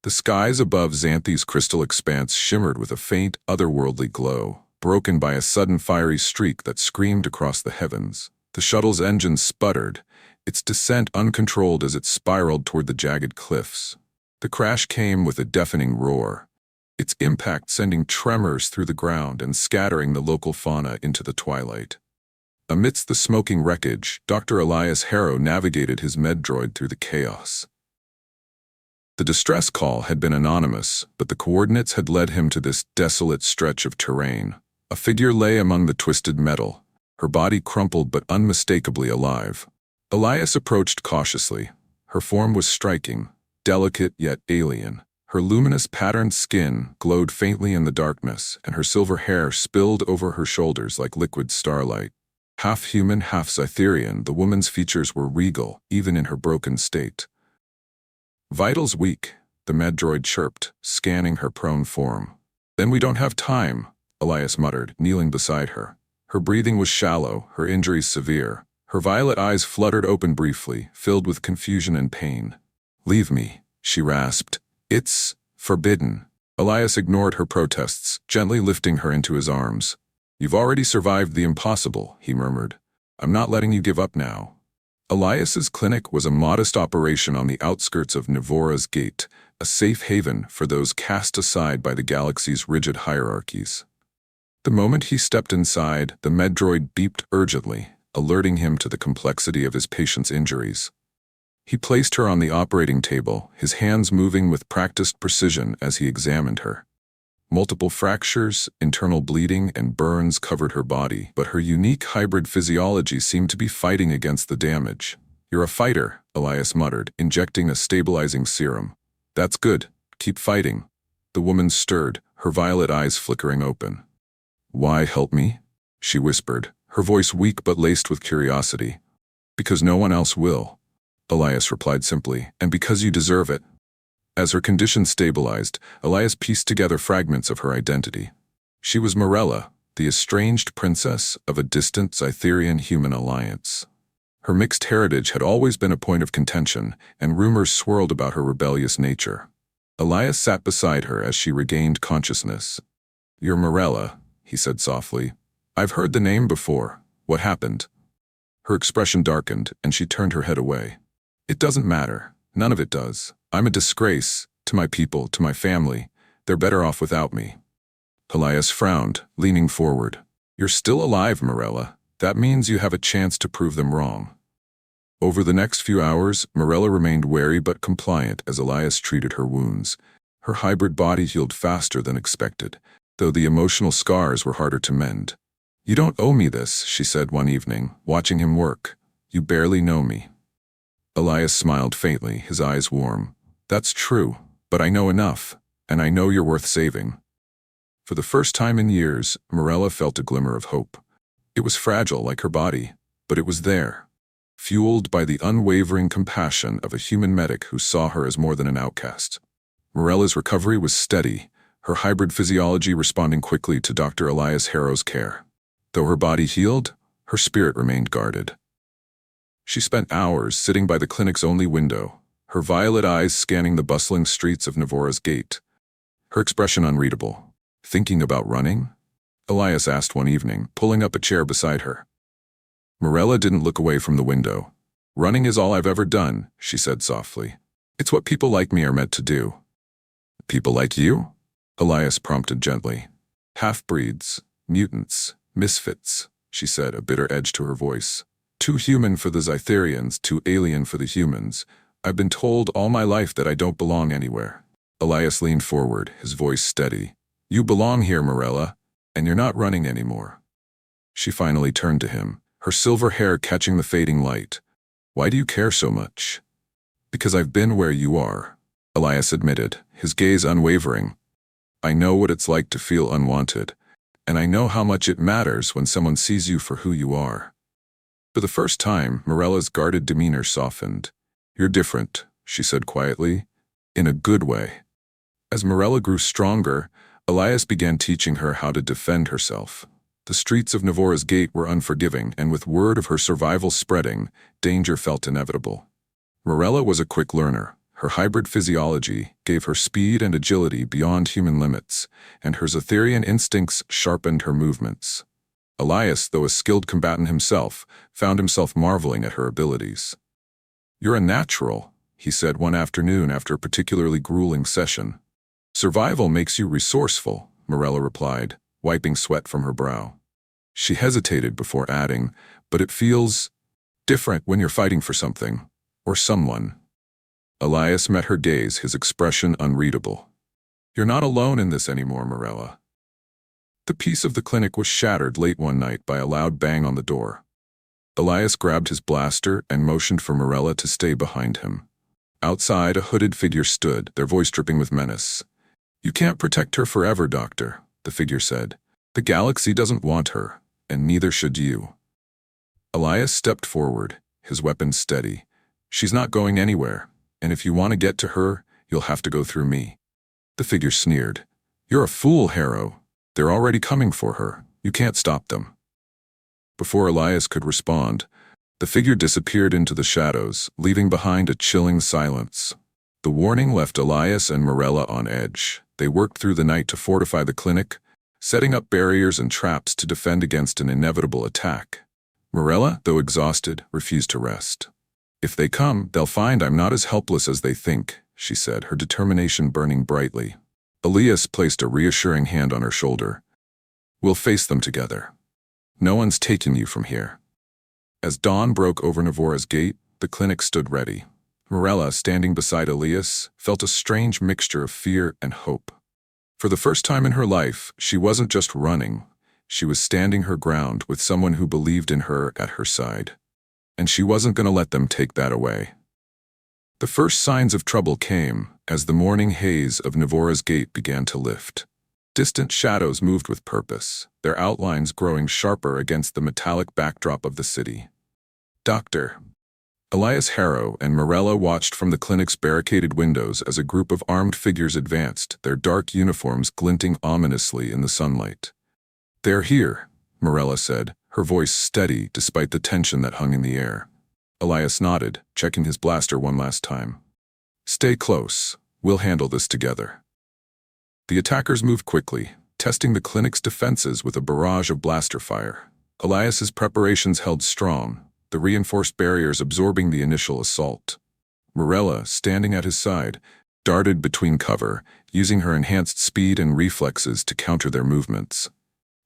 The skies above Xanthi's crystal expanse shimmered with a faint, otherworldly glow, broken by a sudden fiery streak that screamed across the heavens. The shuttle's engine sputtered, its descent uncontrolled as it spiraled toward the jagged cliffs. The crash came with a deafening roar, its impact sending tremors through the ground and scattering the local fauna into the twilight. Amidst the smoking wreckage, Dr. Elias Harrow navigated his med-droid through the chaos. The distress call had been anonymous, but the coordinates had led him to this desolate stretch of terrain. A figure lay among the twisted metal, her body crumpled but unmistakably alive. Elias approached cautiously. Her form was striking, delicate yet alien. Her luminous patterned skin glowed faintly in the darkness, and her silver hair spilled over her shoulders like liquid starlight. Half human, half Cytherian, the woman's features were regal, even in her broken state. "Vitals weak," the med-droid chirped, scanning her prone form. "Then we don't have time," Elias muttered, kneeling beside her. Her breathing was shallow, her injuries severe. Her violet eyes fluttered open briefly, filled with confusion and pain. "Leave me," she rasped. "It's forbidden." Elias ignored her protests, gently lifting her into his arms. "You've already survived the impossible," he murmured. "I'm not letting you give up now." Elias's clinic was a modest operation on the outskirts of Nevora's Gate, a safe haven for those cast aside by the galaxy's rigid hierarchies. The moment he stepped inside, the med-droid beeped urgently, alerting him to the complexity of his patient's injuries. He placed her on the operating table, his hands moving with practiced precision as he examined her. Multiple fractures, internal bleeding, and burns covered her body, but her unique hybrid physiology seemed to be fighting against the damage. "You're a fighter," Elias muttered, injecting a stabilizing serum. "That's good. Keep fighting." The woman stirred, her violet eyes flickering open. "Why help me?" she whispered, her voice weak but laced with curiosity. "Because no one else will," Elias replied simply, "and because you deserve it." As her condition stabilized, Elias pieced together fragments of her identity. She was Morella, the estranged princess of a distant Cytherian-human alliance. Her mixed heritage had always been a point of contention, and rumors swirled about her rebellious nature. Elias sat beside her as she regained consciousness. "You're Morella," he said softly. "I've heard the name before. What happened?" Her expression darkened, and she turned her head away. "It doesn't matter. None of it does. I'm a disgrace to my people, to my family. They're better off without me." Elias frowned, leaning forward. "You're still alive, Morella. That means you have a chance to prove them wrong." Over the next few hours, Morella remained wary but compliant as Elias treated her wounds. Her hybrid body healed faster than expected, though the emotional scars were harder to mend. "You don't owe me this," she said one evening, watching him work. "You barely know me." Elias smiled faintly, his eyes warm. "That's true, but I know enough, and I know you're worth saving." For the first time in years, Morella felt a glimmer of hope. It was fragile like her body, but it was there, fueled by the unwavering compassion of a human medic who saw her as more than an outcast. Morella's recovery was steady, her hybrid physiology responding quickly to Dr. Elias Harrow's care. Though her body healed, her spirit remained guarded. She spent hours sitting by the clinic's only window, her violet eyes scanning the bustling streets of Nevora's Gate, her expression unreadable. "Thinking about running?" Elias asked one evening, pulling up a chair beside her. Morella didn't look away from the window. "Running is all I've ever done," she said softly. "It's what people like me are meant to do." "People like you?" Elias prompted gently. "Half-breeds, mutants, misfits," she said, a bitter edge to her voice. "Too human for the Cytherians, too alien for the humans. I've been told all my life that I don't belong anywhere." Elias leaned forward, his voice steady. "You belong here, Morella, and you're not running anymore." She finally turned to him, her silver hair catching the fading light. "Why do you care so much?" "Because I've been where you are," Elias admitted, his gaze unwavering. "I know what it's like to feel unwanted, and I know how much it matters when someone sees you for who you are." For the first time, Morella's guarded demeanor softened. "You're different," she said quietly, "in a good way." As Morella grew stronger, Elias began teaching her how to defend herself. The streets of Nevora's Gate were unforgiving, and with word of her survival spreading, danger felt inevitable. Morella was a quick learner, Her hybrid physiology gave her speed and agility beyond human limits, and her Zytherian instincts sharpened her movements. Elias, though a skilled combatant himself, found himself marveling at her abilities. "You're a natural," he said one afternoon after a particularly grueling session. "Survival makes you resourceful," Morella replied, wiping sweat from her brow. She hesitated before adding, "But it feels different when you're fighting for something, or someone." Elias met her gaze, his expression unreadable. "You're not alone in this anymore, Morella." The peace of the clinic was shattered late one night by a loud bang on the door. Elias grabbed his blaster and motioned for Morella to stay behind him. Outside, a hooded figure stood, their voice dripping with menace. "You can't protect her forever, Doctor," the figure said. "The galaxy doesn't want her, and neither should you." Elias stepped forward, his weapon steady. "She's not going anywhere, and if you want to get to her, you'll have to go through me." The figure sneered. "You're a fool, Harrow. They're already coming for her. You can't stop them." Before Elias could respond, the figure disappeared into the shadows, leaving behind a chilling silence. The warning left Elias and Morella on edge. They worked through the night to fortify the clinic, setting up barriers and traps to defend against an inevitable attack. Morella, though exhausted, refused to rest. "If they come, they'll find I'm not as helpless as they think," she said, her determination burning brightly. Elias placed a reassuring hand on her shoulder. "We'll face them together. No one's taken you from here." As dawn broke over Navora's gate, the clinic stood ready. Morella, standing beside Elias, felt a strange mixture of fear and hope. For the first time in her life, she wasn't just running. She was standing her ground with someone who believed in her at her side. And she wasn't going to let them take that away. The first signs of trouble came as the morning haze of Navora's gate began to lift. Distant shadows moved with purpose, their outlines growing sharper against the metallic backdrop of the city. "Doctor." Elias Harrow and Morella watched from the clinic's barricaded windows as a group of armed figures advanced, their dark uniforms glinting ominously in the sunlight. "They're here," Morella said, her voice steady despite the tension that hung in the air. Elias nodded, checking his blaster one last time. "Stay close. We'll handle this together." The attackers moved quickly, testing the clinic's defenses with a barrage of blaster fire. Elias's preparations held strong, the reinforced barriers absorbing the initial assault. Morella, standing at his side, darted between cover, using her enhanced speed and reflexes to counter their movements.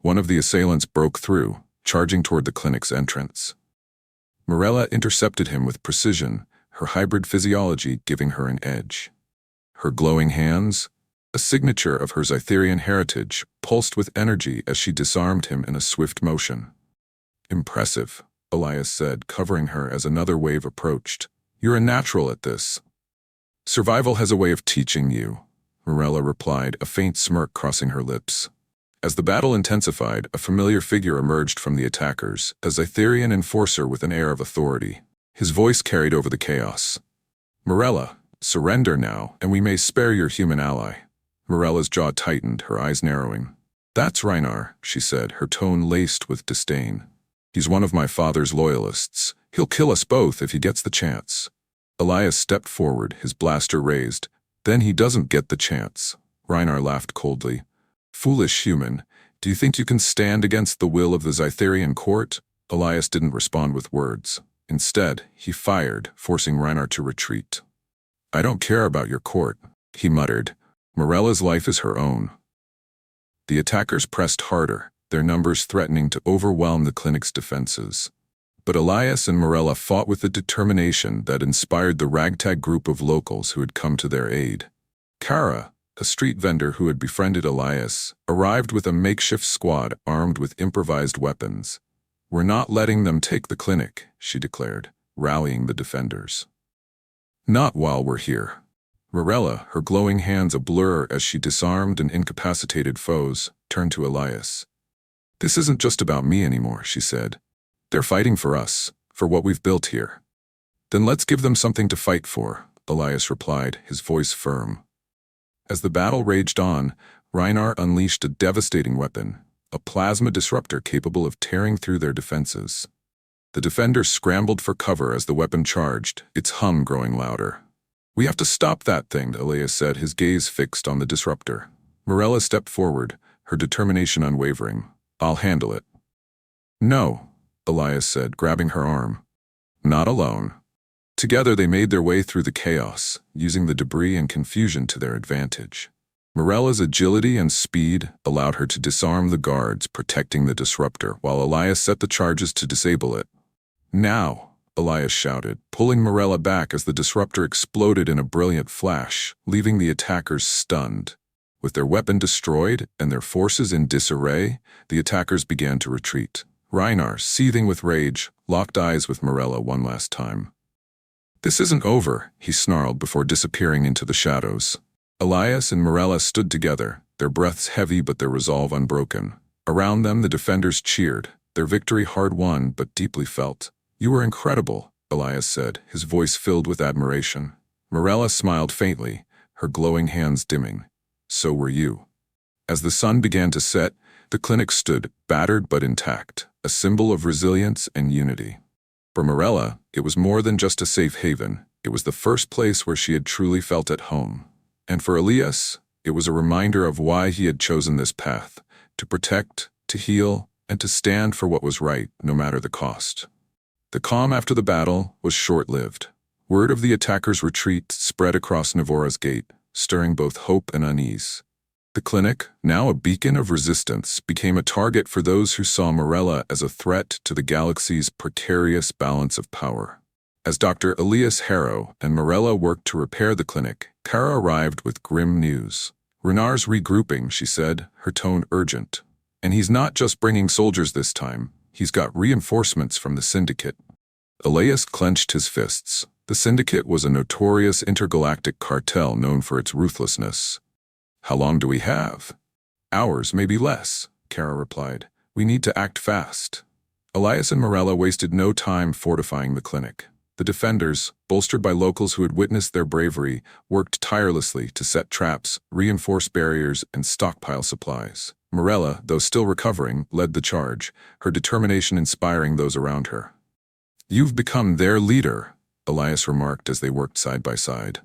One of the assailants broke through, charging toward the clinic's entrance. Morella intercepted him with precision, her hybrid physiology giving her an edge. Her glowing hands, a signature of her Zytherian heritage, pulsed with energy as she disarmed him in a swift motion. "Impressive," Elias said, covering her as another wave approached. "You're a natural at this." "Survival has a way of teaching you," Morella replied, a faint smirk crossing her lips. As the battle intensified, a familiar figure emerged from the attackers, a Zytherian enforcer with an air of authority. His voice carried over the chaos. "Morella, surrender now, and we may spare your human ally." Morella's jaw tightened, her eyes narrowing. "That's Reinar," she said, her tone laced with disdain. "He's one of my father's loyalists. He'll kill us both if he gets the chance." Elias stepped forward, his blaster raised. "Then he doesn't get the chance." Reinar laughed coldly. "Foolish human, do you think you can stand against the will of the Zytherian court?" Elias didn't respond with words. Instead, he fired, forcing Reinar to retreat. "I don't care about your court," he muttered. "Morella's life is her own." The attackers pressed harder, their numbers threatening to overwhelm the clinic's defenses. But Elias and Morella fought with the determination that inspired the ragtag group of locals who had come to their aid. Kara, a street vendor who had befriended Elias, arrived with a makeshift squad armed with improvised weapons. "We're not letting them take the clinic," she declared, rallying the defenders. "Not while we're here." Morella, her glowing hands a blur as she disarmed and incapacitated foes, turned to Elias. "This isn't just about me anymore," she said. "They're fighting for us, for what we've built here." "Then let's give them something to fight for," Elias replied, his voice firm. As the battle raged on, Reinar unleashed a devastating weapon, a plasma disruptor capable of tearing through their defenses. The defenders scrambled for cover as the weapon charged, its hum growing louder. "We have to stop that thing," Elias said, his gaze fixed on the disruptor. Morella stepped forward, her determination unwavering. "I'll handle it." "No," Elias said, grabbing her arm. "Not alone." Together they made their way through the chaos, using the debris and confusion to their advantage. Morella's agility and speed allowed her to disarm the guards protecting the disruptor, while Elias set the charges to disable it. "Now," Elias shouted, pulling Morella back as the disruptor exploded in a brilliant flash, leaving the attackers stunned. With their weapon destroyed and their forces in disarray, the attackers began to retreat. Reinar, seething with rage, locked eyes with Morella one last time. "This isn't over," he snarled before disappearing into the shadows. Elias and Morella stood together, their breaths heavy but their resolve unbroken. Around them the defenders cheered, their victory hard-won but deeply felt. "You were incredible," Elias said, his voice filled with admiration. Morella smiled faintly, her glowing hands dimming. "So were you." As the sun began to set, the clinic stood, battered but intact, a symbol of resilience and unity. For Morella, it was more than just a safe haven. It was the first place where she had truly felt at home. And for Elias, it was a reminder of why he had chosen this path, to protect, to heal, and to stand for what was right, no matter the cost. The calm after the battle was short-lived. Word of the attackers' retreat spread across Navora's gate, stirring both hope and unease. The clinic, now a beacon of resistance, became a target for those who saw Morella as a threat to the galaxy's precarious balance of power. As Dr. Elias Harrow and Morella worked to repair the clinic, Kara arrived with grim news. "Renar's regrouping," she said, her tone urgent. "And he's not just bringing soldiers this time, he's got reinforcements from the syndicate." Elias clenched his fists. The syndicate was a notorious intergalactic cartel known for its ruthlessness. "How long do we have?" "Hours, maybe less," Kara replied. "We need to act fast." Elias and Morella wasted no time fortifying the clinic. The defenders, bolstered by locals who had witnessed their bravery, worked tirelessly to set traps, reinforce barriers, and stockpile supplies. Morella, though still recovering, led the charge, her determination inspiring those around her. "You've become their leader," Elias remarked as they worked side by side.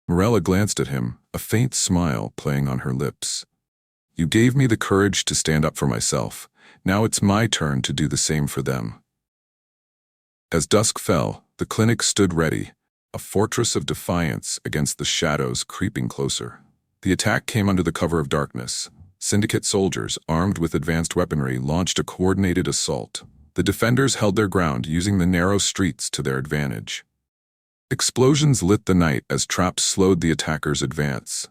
Morella glanced at him, a faint smile playing on her lips. "You gave me the courage to stand up for myself. Now it's my turn to do the same for them." As dusk fell, the clinic stood ready, a fortress of defiance against the shadows creeping closer. The attack came under the cover of darkness. Syndicate soldiers, armed with advanced weaponry, launched a coordinated assault. The defenders held their ground, using the narrow streets to their advantage. Explosions lit the night as traps slowed the attackers' advance.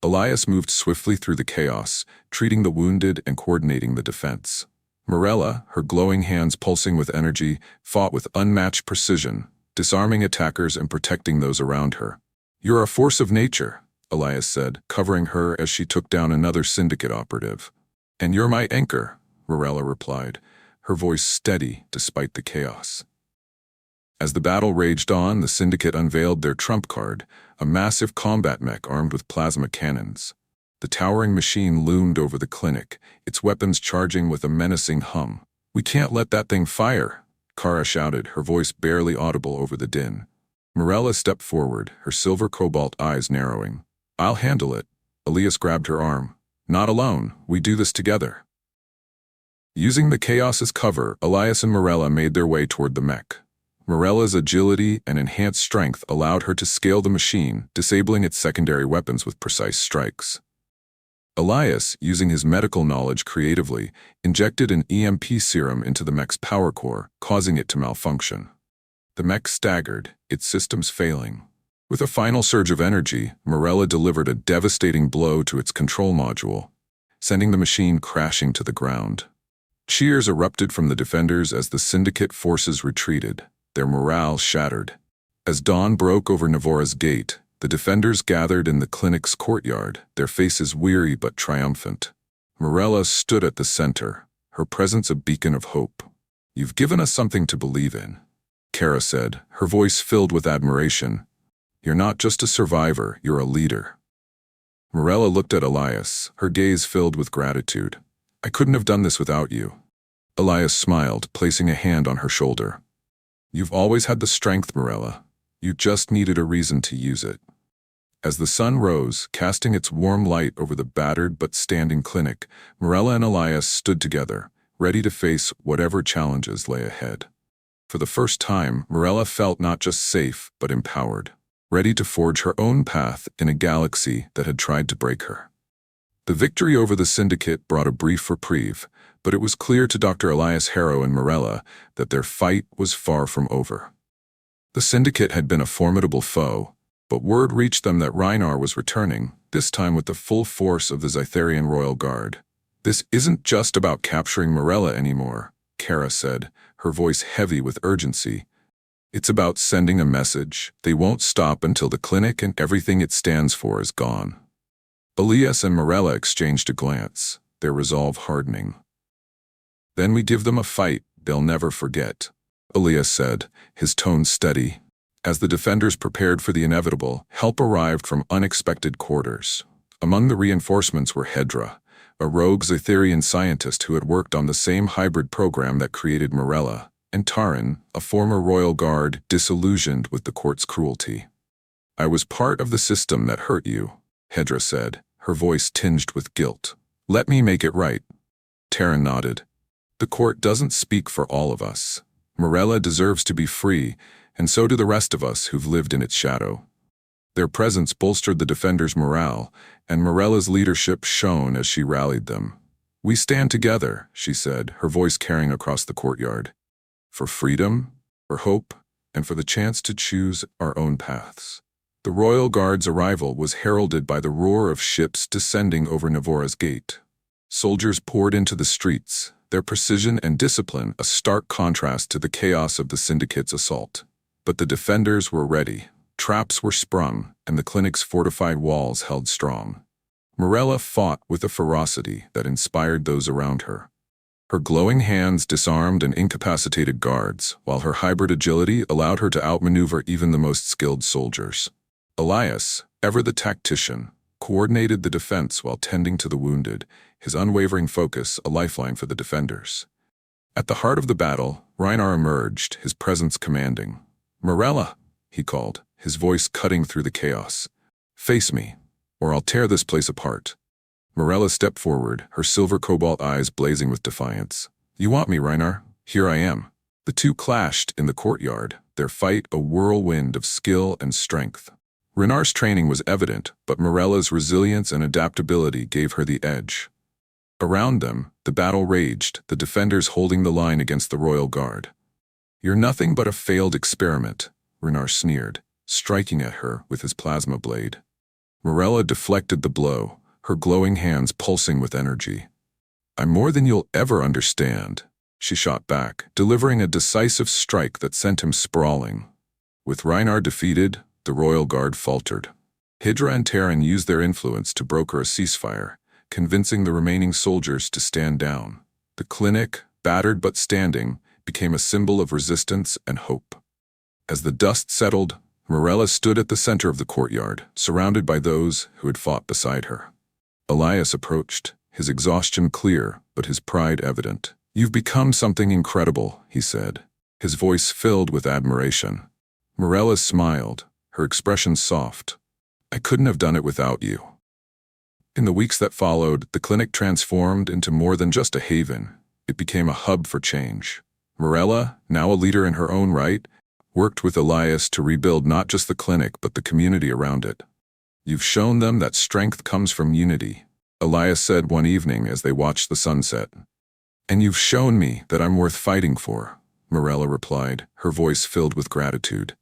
Elias moved swiftly through the chaos, treating the wounded and coordinating the defense. Morella, her glowing hands pulsing with energy, fought with unmatched precision, disarming attackers and protecting those around her. "You're a force of nature," Elias said, covering her as she took down another syndicate operative. "And you're my anchor," Morella replied, her voice steady despite the chaos. As the battle raged on, the syndicate unveiled their trump card, a massive combat mech armed with plasma cannons. The towering machine loomed over the clinic, its weapons charging with a menacing hum. "We can't let that thing fire," Kara shouted, her voice barely audible over the din. Morella stepped forward, her silver cobalt eyes narrowing. "I'll handle it." Elias grabbed her arm. "Not alone, we do this together." Using the chaos as cover, Elias and Morella made their way toward the mech. Morella's agility and enhanced strength allowed her to scale the machine, disabling its secondary weapons with precise strikes. Elias, using his medical knowledge creatively, injected an EMP serum into the mech's power core, causing it to malfunction. The mech staggered, its systems failing. With a final surge of energy, Morella delivered a devastating blow to its control module, sending the machine crashing to the ground. Cheers erupted from the defenders as the syndicate forces retreated, their morale shattered. As dawn broke over Navora's gate, the defenders gathered in the clinic's courtyard, their faces weary but triumphant. Morella stood at the center, her presence a beacon of hope. "You've given us something to believe in," Kara said, her voice filled with admiration. "You're not just a survivor, you're a leader." Morella looked at Elias, her gaze filled with gratitude. "I couldn't have done this without you." Elias smiled, placing a hand on her shoulder. "You've always had the strength, Morella. You just needed a reason to use it. As the sun rose, casting its warm light over the battered but standing clinic, Morella and Elias stood together, ready to face whatever challenges lay ahead. For the first time, Morella felt not just safe, but empowered, ready to forge her own path in a galaxy that had tried to break her. The victory over the syndicate brought a brief reprieve, but it was clear to Dr. Elias Harrow and Morella that their fight was far from over. The syndicate had been a formidable foe, but word reached them that Rhynar was returning, this time with the full force of the Zytharian Royal Guard. "This isn't just about capturing Morella anymore," Kara said, her voice heavy with urgency. "It's about sending a message. They won't stop until the clinic and everything it stands for is gone." Elias and Morella exchanged a glance, their resolve hardening. "Then we give them a fight they'll never forget," Elias said, his tone steady. As the defenders prepared for the inevitable, help arrived from unexpected quarters. Among the reinforcements were Hedra, a rogue Zytharian scientist who had worked on the same hybrid program that created Morella, and Taran, a former royal guard disillusioned with the court's cruelty. "I was part of the system that hurt you," Hedra said, her voice tinged with guilt. "Let me make it right." Taran nodded. "The court doesn't speak for all of us. Morella deserves to be free, and so do the rest of us who've lived in its shadow." Their presence bolstered the defenders' morale, and Morella's leadership shone as she rallied them. "We stand together," she said, her voice carrying across the courtyard. "For freedom, for hope, and for the chance to choose our own paths." The Royal Guard's arrival was heralded by the roar of ships descending over Navora's gate. Soldiers poured into the streets, their precision and discipline a stark contrast to the chaos of the Syndicate's assault. But the defenders were ready. Traps were sprung, and the clinic's fortified walls held strong. Morella fought with a ferocity that inspired those around her. Her glowing hands disarmed and incapacitated guards, while her hybrid agility allowed her to outmaneuver even the most skilled soldiers. Elias, ever the tactician, coordinated the defense while tending to the wounded, his unwavering focus a lifeline for the defenders. At the heart of the battle, Rhynar emerged, his presence commanding. "Morella," he called, his voice cutting through the chaos. "Face me, or I'll tear this place apart." Morella stepped forward, her silver cobalt eyes blazing with defiance. "You want me, Rhynar? Here I am." The two clashed in the courtyard, their fight a whirlwind of skill and strength. Rynar's training was evident, but Morella's resilience and adaptability gave her the edge. Around them, the battle raged, the defenders holding the line against the Royal Guard. "You're nothing but a failed experiment," Rhynar sneered, striking at her with his plasma blade. Morella deflected the blow, her glowing hands pulsing with energy. "I'm more than you'll ever understand," she shot back, delivering a decisive strike that sent him sprawling. With Rhynar defeated, the Royal Guard faltered. Hydra and Taran used their influence to broker a ceasefire, convincing the remaining soldiers to stand down. The clinic, battered but standing, became a symbol of resistance and hope. As the dust settled, Morella stood at the center of the courtyard, surrounded by those who had fought beside her. Elias approached, his exhaustion clear, but his pride evident. "You've become something incredible," he said, his voice filled with admiration. Morella smiled, her expression soft. "I couldn't have done it without you." In the weeks that followed, the clinic transformed into more than just a haven. It became a hub for change. Morella, now a leader in her own right, worked with Elias to rebuild not just the clinic but the community around it. "You've shown them that strength comes from unity," Elias said one evening as they watched the sunset. "And you've shown me that I'm worth fighting for," Morella replied, her voice filled with gratitude.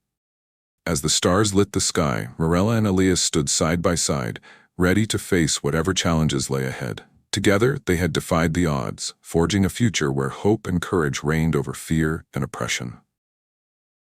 As the stars lit the sky, Morella and Elias stood side by side, ready to face whatever challenges lay ahead. Together, they had defied the odds, forging a future where hope and courage reigned over fear and oppression.